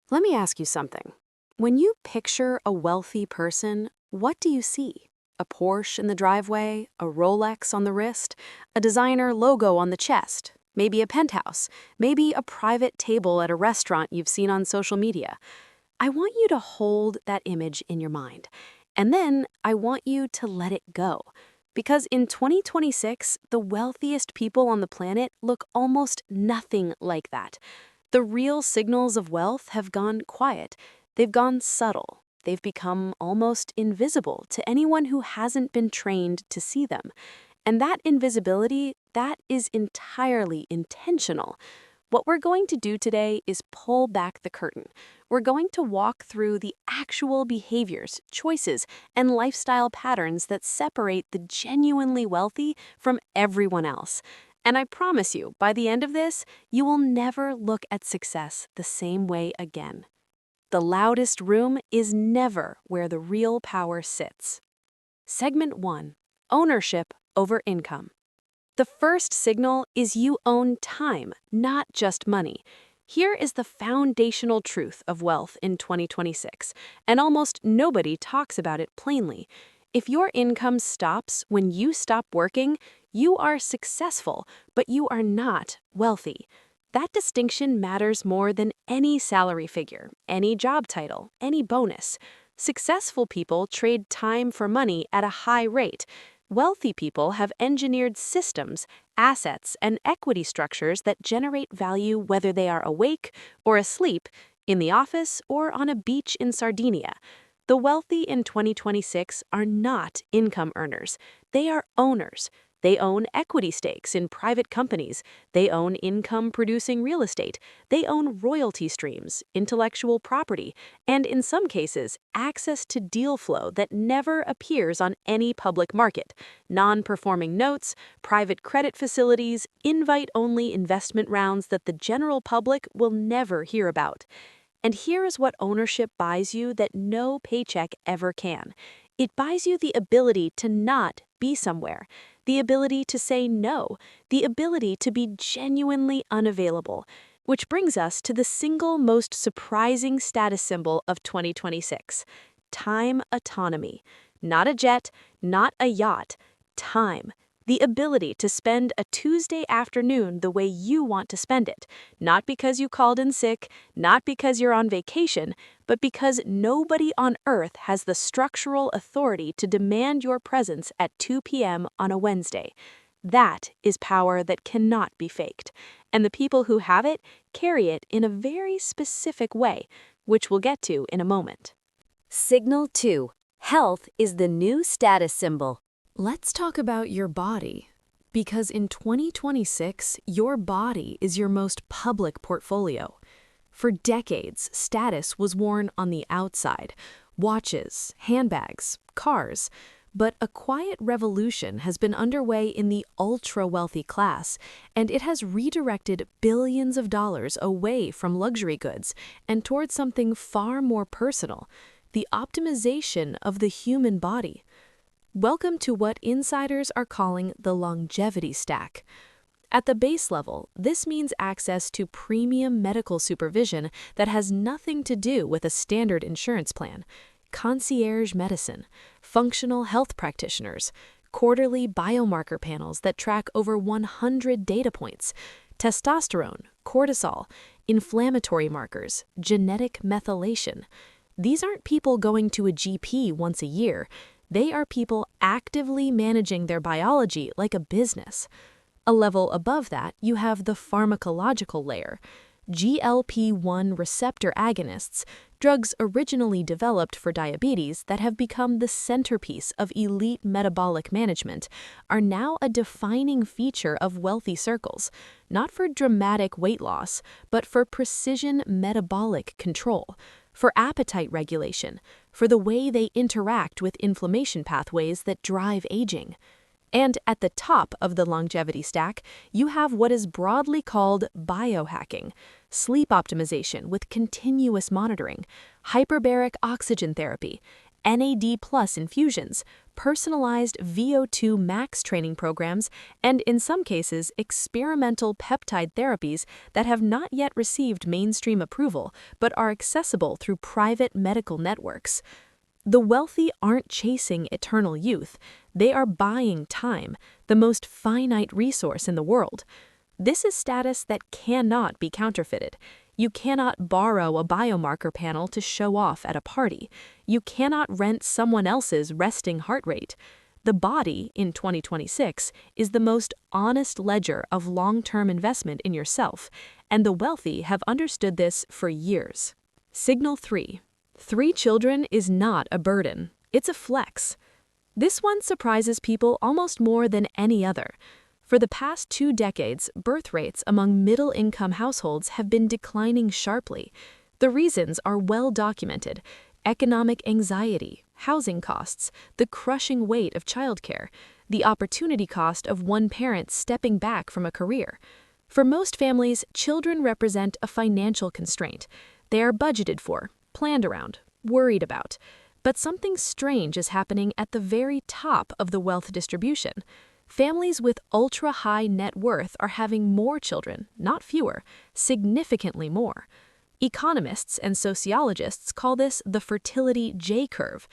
Let me ask you something. When you picture a wealthy person, what do you see? A Porsche in the driveway, a Rolex on the wrist, a designer logo on the chest, maybe a penthouse, maybe a private table at a restaurant you've seen on social media. I want you to hold that image in your mind, and then I want you to let it go. Because in 2026, the wealthiest people on the planet look almost nothing like that. The real signals of wealth have gone quiet. They've gone subtle. They've become almost invisible to anyone who hasn't been trained to see them. And that invisibility, that is entirely intentional. What we're going to do today is pull back the curtain. We're going to walk through the actual behaviors, choices, and lifestyle patterns that separate the genuinely wealthy from everyone else. And I promise you, by the end of this, you will never look at success the same way again. The loudest room is never where the real power sits. Segment 1. Ownership over income. The first signal is you own time, not just money. Here is the foundational truth of wealth in 2026, and almost nobody talks about it plainly. If your income stops when you stop working, you are successful, but you are not wealthy. That distinction matters more than any salary figure, any job title, any bonus. Successful people trade time for money at a high rate. Wealthy people have engineered systems, assets, and equity structures that generate value whether they are awake or asleep, in the office or on a beach in Sardinia. The wealthy in 2026 are not income earners. They are owners. They own equity stakes in private companies. They own income-producing real estate. They own royalty streams, intellectual property, and in some cases, access to deal flow that never appears on any public market. Non-performing notes, private credit facilities, invite-only investment rounds that the general public will never hear about. And here is what ownership buys you that no paycheck ever can. It buys you the ability to not be somewhere, the ability to say no, the ability to be genuinely unavailable. Which brings us to the single most surprising status symbol of 2026, time autonomy. Not a jet, not a yacht, time. The ability to spend a Tuesday afternoon the way you want to spend it, not because you called in sick, not because you're on vacation, but because nobody on earth has the structural authority to demand your presence at 2 p.m. on a Wednesday. That is power that cannot be faked, and the people who have it carry it in a very specific way, which we'll get to in a moment. Signal 2. Health is the new status symbol. Let's talk about your body, because in 2026, your body is your most public portfolio. For decades, status was worn on the outside, watches, handbags, cars, but a quiet revolution has been underway in the ultra-wealthy class, and it has redirected billions of dollars away from luxury goods and towards something far more personal, the optimization of the human body. Welcome to what insiders are calling the longevity stack. At the base level, this means access to premium medical supervision that has nothing to do with a standard insurance plan, concierge medicine, functional health practitioners, quarterly biomarker panels that track over 100 data points, testosterone, cortisol, inflammatory markers, genetic methylation. These aren't people going to a GP once a year. They are people actively managing their biology like a business. A level above that, you have the pharmacological layer. GLP-1 receptor agonists, drugs originally developed for diabetes that have become the centerpiece of elite metabolic management, are now a defining feature of wealthy circles, not for dramatic weight loss, but for precision metabolic control, for appetite regulation, for the way they interact with inflammation pathways that drive aging. And at the top of the longevity stack, you have what is broadly called biohacking, sleep optimization with continuous monitoring, hyperbaric oxygen therapy, NAD+ infusions, personalized VO2 max training programs, and in some cases, experimental peptide therapies that have not yet received mainstream approval but are accessible through private medical networks. The wealthy aren't chasing eternal youth. They are buying time, the most finite resource in the world. This is status that cannot be counterfeited. You cannot borrow a biomarker panel to show off at a party. You cannot rent someone else's resting heart rate. The body, in 2026, is the most honest ledger of long-term investment in yourself, and the wealthy have understood this for years. Signal 3. 3 children is not a burden. It's a flex. This one surprises people almost more than any other. For the past 2 decades, birth rates among middle-income households have been declining sharply. The reasons are well documented: economic anxiety, housing costs, the crushing weight of childcare, the opportunity cost of one parent stepping back from a career. For most families, children represent a financial constraint. They are budgeted for, planned around, worried about. But something strange is happening at the very top of the wealth distribution. Families with ultra-high net worth are having more children, not fewer, significantly more. Economists and sociologists call this the Fertility J-Curve.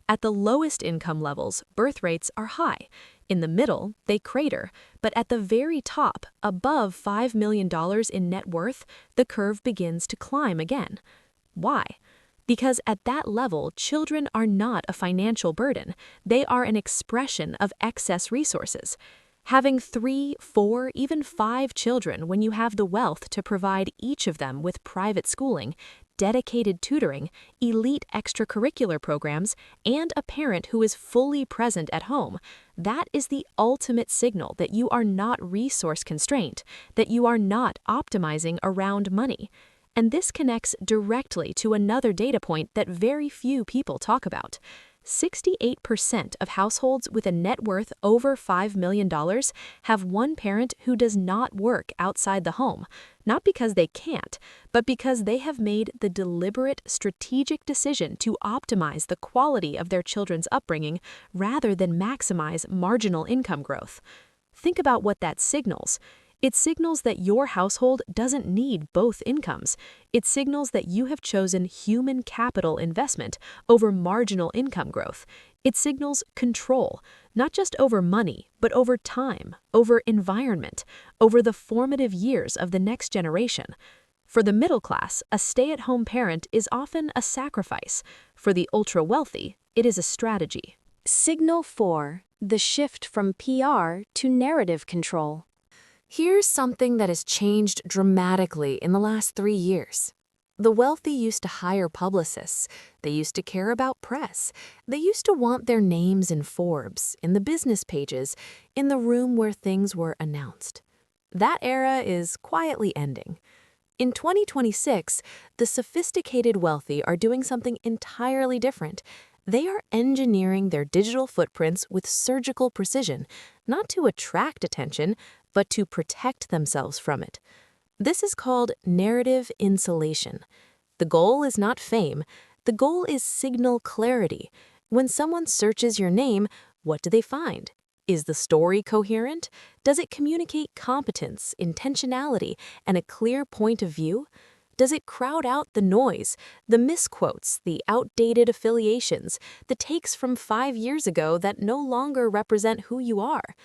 At the lowest income levels, birth rates are high. In the middle, they crater. But at the very top, above $5 million in net worth, the curve begins to climb again. Why? Because at that level, children are not a financial burden. They are an expression of excess resources. Having 3, 4, even 5 children when you have the wealth to provide each of them with private schooling, dedicated tutoring, elite extracurricular programs, and a parent who is fully present at home, that is the ultimate signal that you are not resource constrained, that you are not optimizing around money. And this connects directly to another data point that very few people talk about. 68% of households with a net worth over $5 million have one parent who does not work outside the home, not because they can't, but because they have made the deliberate, strategic decision to optimize the quality of their children's upbringing rather than maximize marginal income growth. Think about what that signals. It signals that your household doesn't need both incomes. It signals that you have chosen human capital investment over marginal income growth. It signals control, not just over money, but over time, over environment, over the formative years of the next generation. For the middle class, a stay-at-home parent is often a sacrifice. For the ultra-wealthy, it is a strategy. Signal 4. The shift from PR to narrative control. Here's something that has changed dramatically in the last 3 years. The wealthy used to hire publicists. They used to care about press. They used to want their names in Forbes, in the business pages, in the room where things were announced. That era is quietly ending. In 2026, the sophisticated wealthy are doing something entirely different. They are engineering their digital footprints with surgical precision, not to attract attention, but to protect themselves from it. This is called narrative insulation. The goal is not fame. The goal is signal clarity. When someone searches your name, what do they find? Is the story coherent? Does it communicate competence, intentionality, and a clear point of view? Does it crowd out the noise, the misquotes, the outdated affiliations, the takes from 5 years ago that no longer represent who you are?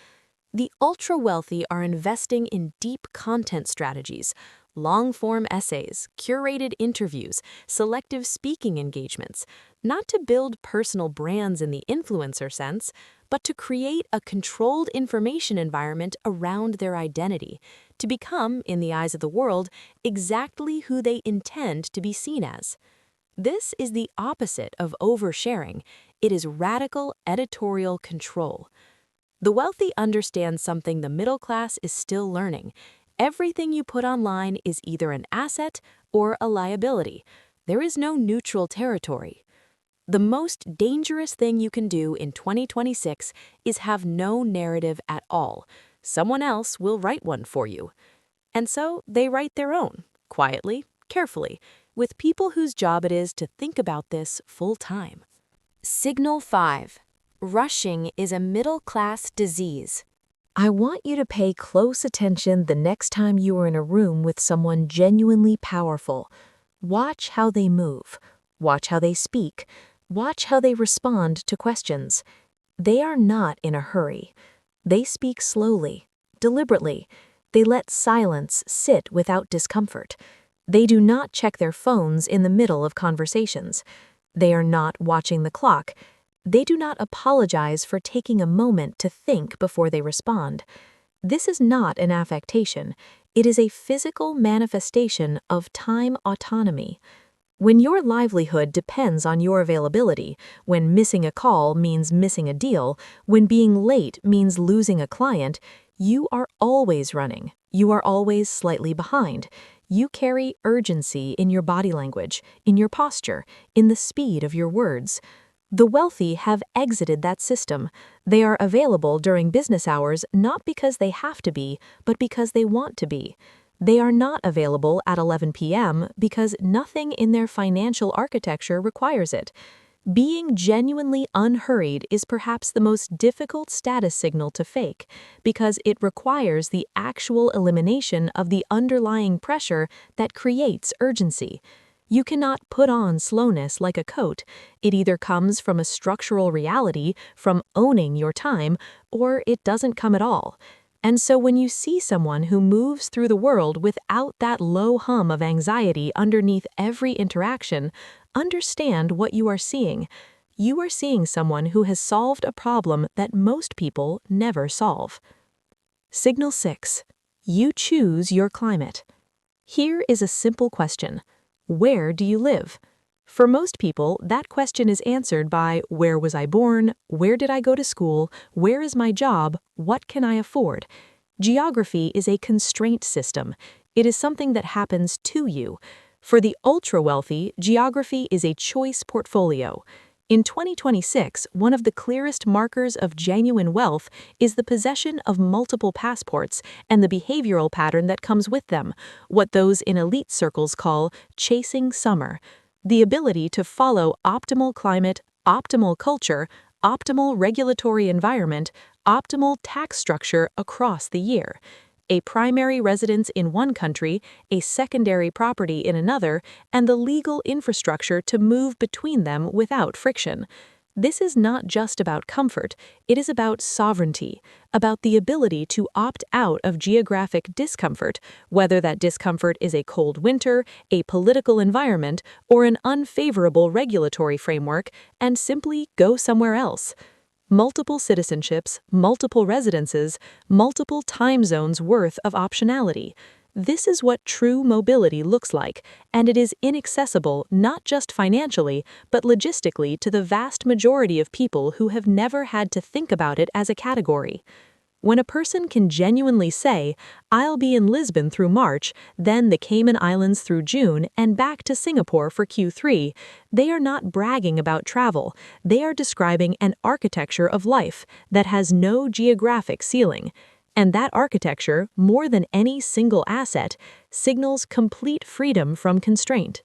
The ultra-wealthy are investing in deep content strategies, long-form essays, curated interviews, selective speaking engagements, not to build personal brands in the influencer sense, but to create a controlled information environment around their identity, to become, in the eyes of the world, exactly who they intend to be seen as. This is the opposite of oversharing. It is radical editorial control. The wealthy understand something the middle class is still learning. Everything you put online is either an asset or a liability. There is no neutral territory. The most dangerous thing you can do in 2026 is have no narrative at all. Someone else will write one for you. And so they write their own, quietly, carefully, with people whose job it is to think about this full time. Signal 5. Rushing is a middle-class disease. I want you to pay close attention the next time you are in a room with someone genuinely powerful. Watch how they move. Watch how they speak. Watch how they respond to questions. They are not in a hurry. They speak slowly, deliberately. They let silence sit without discomfort. They do not check their phones in the middle of conversations. They are not watching the clock. They do not apologize for taking a moment to think before they respond. This is not an affectation. It is a physical manifestation of time autonomy. When your livelihood depends on your availability, when missing a call means missing a deal, when being late means losing a client, you are always running. You are always slightly behind. You carry urgency in your body language, in your posture, in the speed of your words. The wealthy have exited that system. They are available during business hours not because they have to be, but because they want to be. They are not available at 11 p.m. because nothing in their financial architecture requires it. Being genuinely unhurried is perhaps the most difficult status signal to fake because it requires the actual elimination of the underlying pressure that creates urgency. You cannot put on slowness like a coat. It either comes from a structural reality, from owning your time, or it doesn't come at all. And so when you see someone who moves through the world without that low hum of anxiety underneath every interaction, understand what you are seeing. You are seeing someone who has solved a problem that most people never solve. Signal 6. You choose your climate. Here is a simple question. Where do you live? For most people, that question is answered by where was I born, where did I go to school, where is my job, what can I afford? Geography is a constraint system. It is something that happens to you. For the ultra-wealthy, geography is a choice portfolio. In 2026, one of the clearest markers of genuine wealth is the possession of multiple passports and the behavioral pattern that comes with them, what those in elite circles call chasing summer. The ability to follow optimal climate, optimal culture, optimal regulatory environment, optimal tax structure across the year. A primary residence in one country, a secondary property in another, and the legal infrastructure to move between them without friction. This is not just about comfort, it is about sovereignty, about the ability to opt out of geographic discomfort, whether that discomfort is a cold winter, a political environment, or an unfavorable regulatory framework, and simply go somewhere else. Multiple citizenships, multiple residences, multiple time zones worth of optionality. This is what true mobility looks like, and it is inaccessible not just financially, but logistically to the vast majority of people who have never had to think about it as a category. When a person can genuinely say, I'll be in Lisbon through March, then the Cayman Islands through June, and back to Singapore for Q3, they are not bragging about travel. They are describing an architecture of life that has no geographic ceiling. And that architecture, more than any single asset, signals complete freedom from constraint.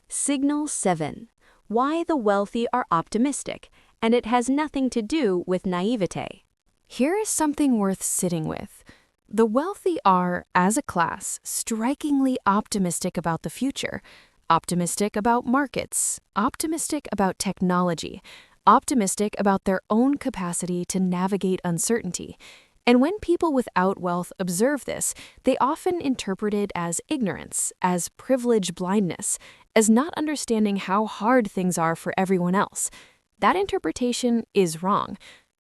Signal 7. Why the wealthy are optimistic, and it has nothing to do with naivete. Here is something worth sitting with. The wealthy are, as a class, strikingly optimistic about the future, optimistic about markets, optimistic about technology, optimistic about their own capacity to navigate uncertainty. And when people without wealth observe this, they often interpret it as ignorance, as privilege blindness, as not understanding how hard things are for everyone else. That interpretation is wrong.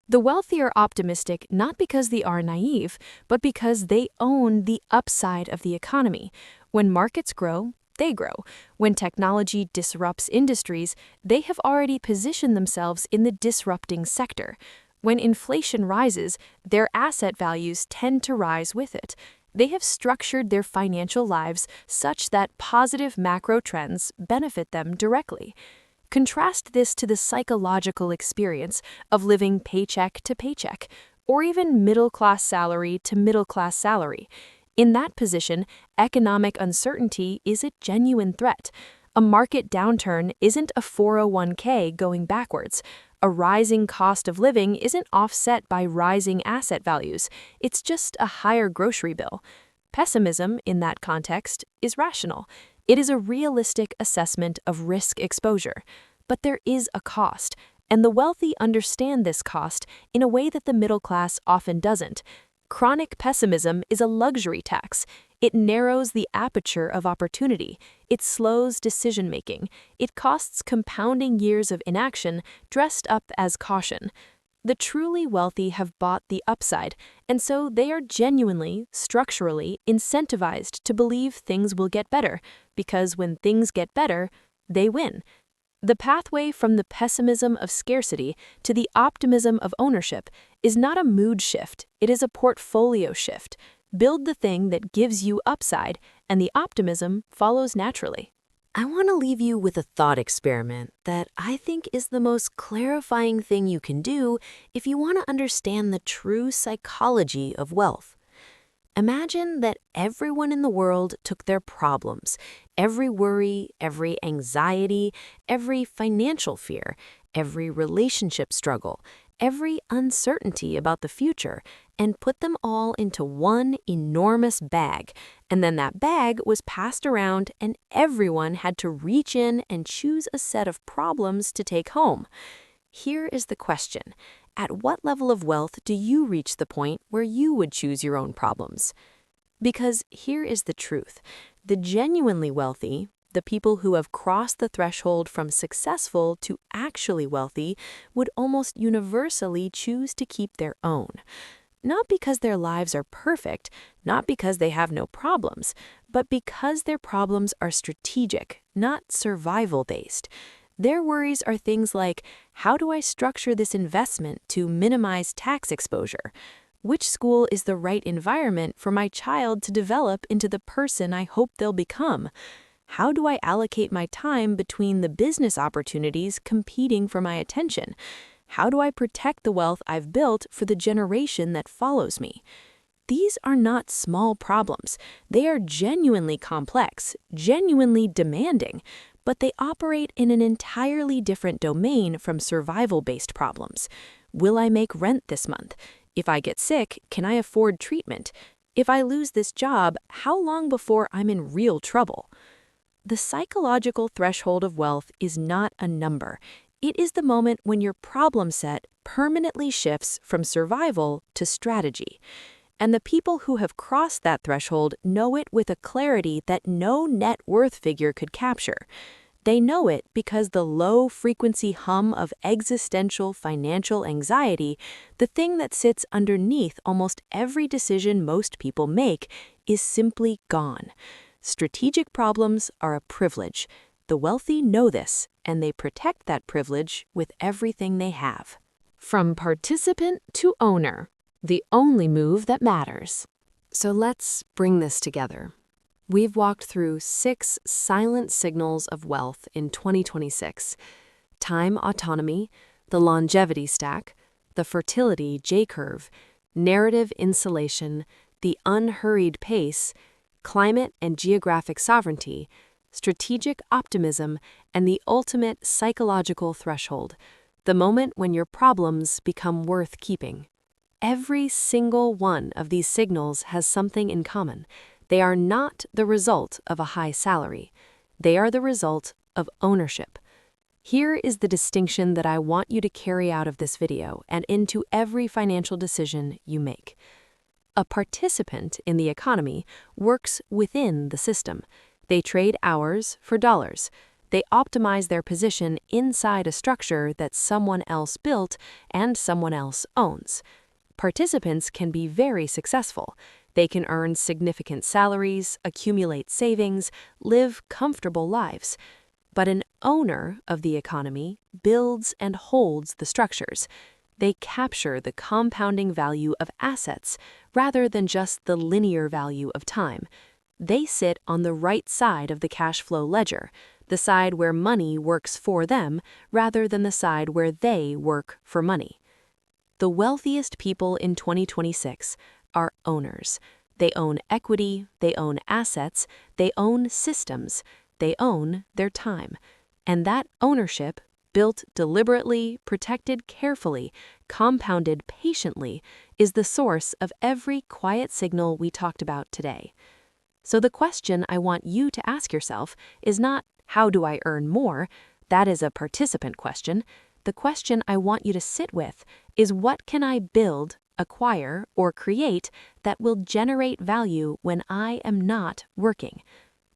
The wealthy are optimistic not because they are naive, but because they own the upside of the economy. When markets grow, they grow. When technology disrupts industries, they have already positioned themselves in the disrupting sector. When inflation rises, their asset values tend to rise with it. They have structured their financial lives such that positive macro trends benefit them directly. Contrast this to the psychological experience of living paycheck to paycheck, or even middle-class salary to middle-class salary. In that position, economic uncertainty is a genuine threat. A market downturn isn't a 401k going backwards. A rising cost of living isn't offset by rising asset values. It's just a higher grocery bill. Pessimism, in that context, is rational. It is a realistic assessment of risk exposure. But there is a cost, and the wealthy understand this cost in a way that the middle class often doesn't. Chronic pessimism is a luxury tax. It narrows the aperture of opportunity. It slows decision-making. It costs compounding years of inaction dressed up as caution. The truly wealthy have bought the upside, and so they are genuinely, structurally incentivized to believe things will get better, because when things get better, they win. The pathway from the pessimism of scarcity to the optimism of ownership is not a mood shift, it is a portfolio shift. Build the thing that gives you upside, and the optimism follows naturally. I want to leave you with a thought experiment that I think is the most clarifying thing you can do if you want to understand the true psychology of wealth. Imagine that everyone in the world took their problems, every worry, every anxiety, every financial fear, every relationship struggle, every uncertainty about the future, and put them all into one enormous bag. And then that bag was passed around and everyone had to reach in and choose a set of problems to take home. Here is the question. At what level of wealth do you reach the point where you would choose your own problems? Because here is the truth. The genuinely wealthy, the people who have crossed the threshold from successful to actually wealthy, would almost universally choose to keep their own. Not because their lives are perfect, not because they have no problems, but because their problems are strategic, not survival-based. Their worries are things like, how do I structure this investment to minimize tax exposure? Which school is the right environment for my child to develop into the person I hope they'll become? How do I allocate my time between the business opportunities competing for my attention? How do I protect the wealth I've built for the generation that follows me? These are not small problems. They are genuinely complex, genuinely demanding, but they operate in an entirely different domain from survival-based problems. Will I make rent this month? If I get sick, can I afford treatment? If I lose this job, how long before I'm in real trouble? The psychological threshold of wealth is not a number. It is the moment when your problem set permanently shifts from survival to strategy. And the people who have crossed that threshold know it with a clarity that no net worth figure could capture. They know it because the low-frequency hum of existential financial anxiety, the thing that sits underneath almost every decision most people make, is simply gone. Strategic problems are a privilege. The wealthy know this, and they protect that privilege with everything they have. From participant to owner, the only move that matters. So let's bring this together. We've walked through 6 silent signals of wealth in 2026. Time autonomy, the longevity stack, the fertility J-Curve, narrative insulation, the unhurried pace, climate and geographic sovereignty, strategic optimism, and the ultimate psychological threshold, the moment when your problems become worth keeping. Every single one of these signals has something in common. They are not the result of a high salary. They are the result of ownership. Here is the distinction that I want you to carry out of this video and into every financial decision you make. A participant in the economy works within the system. They trade hours for dollars. They optimize their position inside a structure that someone else built and someone else owns. Participants can be very successful. They can earn significant salaries, accumulate savings, live comfortable lives. But an owner of the economy builds and holds the structures. They capture the compounding value of assets rather than just the linear value of time. They sit on the right side of the cash flow ledger, the side where money works for them rather than the side where they work for money. The wealthiest people in 2026 are owners. They own equity, they own assets, they own systems. they own their time. And that ownership, built deliberately, protected carefully, compounded patiently, is the source of every quiet signal we talked about today. So the question I want you to ask yourself is not, how do I earn more? That is a participant question. The question I want you to sit with is, what can I build, acquire, or create that will generate value when I am not working?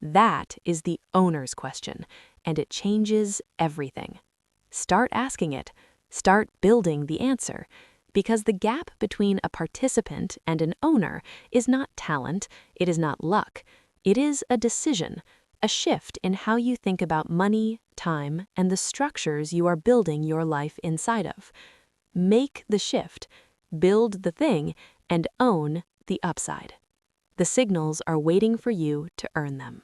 That is the owner's question, and it changes everything. Start asking it. Start building the answer. Because the gap between a participant and an owner is not talent, it is not luck. It is a decision, a shift in how you think about money, time, and the structures you are building your life inside of. Make the shift, build the thing, and own the upside. The signals are waiting for you to earn them.